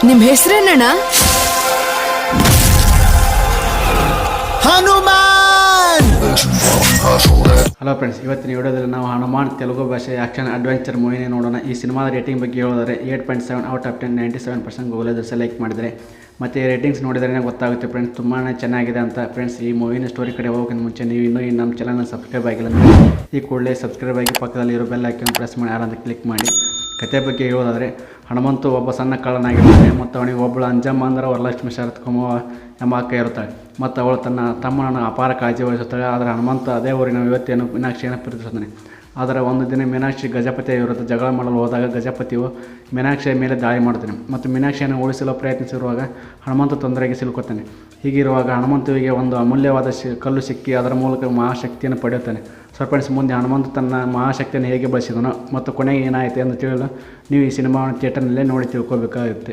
ನಿಮ್ ಹೆಸರೇನಣ್ಣ? Hanuman. Hello friends, ಇವತ್ತಿನ ವಿಡಿಯೋದಲ್ಲಿ ನಾವು ಹನುಮಾನ್ ತೆಲುಗು ಭಾಷೆ ಆಕ್ಷನ್ ಅಡ್ವೆಂಚರ್ ಮೂವಿನೇ ನೋಡೋಣ. ಈ ಸಿನಿಮಾದ ರೇಟಿಂಗ್ ಬಗ್ಗೆ ಹೇಳೋದಾದರೆ 8.7 ಔಟ್ ಆಫ್ 10, 97% ಗೂಗಲಲ್ಲಿ ಸೆಲೆಕ್ಟ್ ಮಾಡಿದರೆ ಮತ್ತು ರೇಟಿಂಗ್ಸ್ ನೋಡಿದ್ರೆ ಗೊತ್ತಾಗುತ್ತೆ ಫ್ರೆಂಡ್ಸ್, ತುಂಬಾ ಚೆನ್ನಾಗಿದೆ ಅಂತ. ಫ್ರೆಂಡ್ಸ್, ಈ ಮೂವಿನ ಸ್ಟೋರಿ ಕಡೆ ಹೋಗೋಕ್ಕಿಂತ ಮುಂಚೆ ನೀವು ಇನ್ನೂ ನಮ್ಮ ಚಾನಲ್ನ ಸಬ್ಸ್ಕ್ರೈಬ್ ಆಗಿಲ್ಲ ಅಂದರೆ ಈ ಕೂಡಲೇ ಸಬ್ಸ್ಕ್ರೈಬ್ ಆಗಿ ಪಕ್ಕದಲ್ಲಿ ಇರೋ ಬೆಲ್ ಐಕಾನ್ ಪ್ರೆಸ್ ಮಾಡಿ ಯಾರಂತ ಕ್ಲಿಕ್ ಮಾಡಿ. ಕತೆ ಬಗ್ಗೆ ಹೇಳೋದಾದರೆ, ಹನುಮಂತು ಒಬ್ಬ ಸಣ್ಣ ಕಳ್ಳನಾಗಿರ್ತಾನೆ ಮತ್ತು ಅವನಿಗೆ ಒಬ್ಬಳು ಅಂಜಮ್ಮ ಅಂದರೆ ವರಲಕ್ಷ್ಮಿ ಶರತ್ಕುಮ ಎಂಬ ಅಕ್ಕ ಇರುತ್ತಾಳೆ ಮತ್ತು ಅವಳು ತನ್ನ ತಮ್ಮನನ್ನು ಅಪಾರ ಕಾಳಜಿ ವಹಿಸುತ್ತಾಳೆ. ಆದರೆ ಹನುಮಂತ ಅದೇ ಊರಿನ ಯುವತಿಯನ್ನು ಮೀನಾಕ್ಷಿಯನ್ನು ಪ್ರೀತಿಸುತ್ತಾನೆ. ಆದರೆ ಒಂದು ದಿನ ಮೀನಾಕ್ಷಿ ಗಜಪತಿಯ ವಿರುದ್ಧ ಜಗಳ ಮಾಡಲು ಹೋದಾಗ ಗಜಪತಿಯು ಮೀನಾಕ್ಷಿಯ ಮೇಲೆ ದಾಳಿ ಮಾಡುತ್ತಾನೆ ಮತ್ತು ಮೀನಾಕ್ಷಿಯನ್ನು ಉಳಿಸಲು ಪ್ರಯತ್ನಿಸಿರುವಾಗ ಹನುಮಂತ ತೊಂದರೆಗೆ ಸಿಲುಕುತ್ತಾನೆ. ಹೀಗಿರುವಾಗ ಹನುಮಂತುವಿಗೆ ಒಂದು ಅಮೂಲ್ಯವಾದ ಕಲ್ಲು ಸಿಕ್ಕಿ ಅದರ ಮೂಲಕ ಮಹಾಶಕ್ತಿಯನ್ನು ಪಡೆಯುತ್ತಾನೆ. ಫ್ರೆಂಡ್ಸ್, ಮುಂದೆ ಹನುಮಂತ ತನ್ನ ಮಹಾಶಕ್ತಿಯನ್ನು ಹೇಗೆ ಬಳಸಿದನು ಮತ್ತು ಕೊನೆಗೆ ಏನಾಯಿತು ಎಂದು ತಿಳಿಯಲು ನೀವು ಈ ಸಿನಿಮಾವನ್ನು ಥಿಯೇಟರ್ನಲ್ಲೇ ನೋಡಿ ತಿಳ್ಕೋಬೇಕಾಗುತ್ತೆ.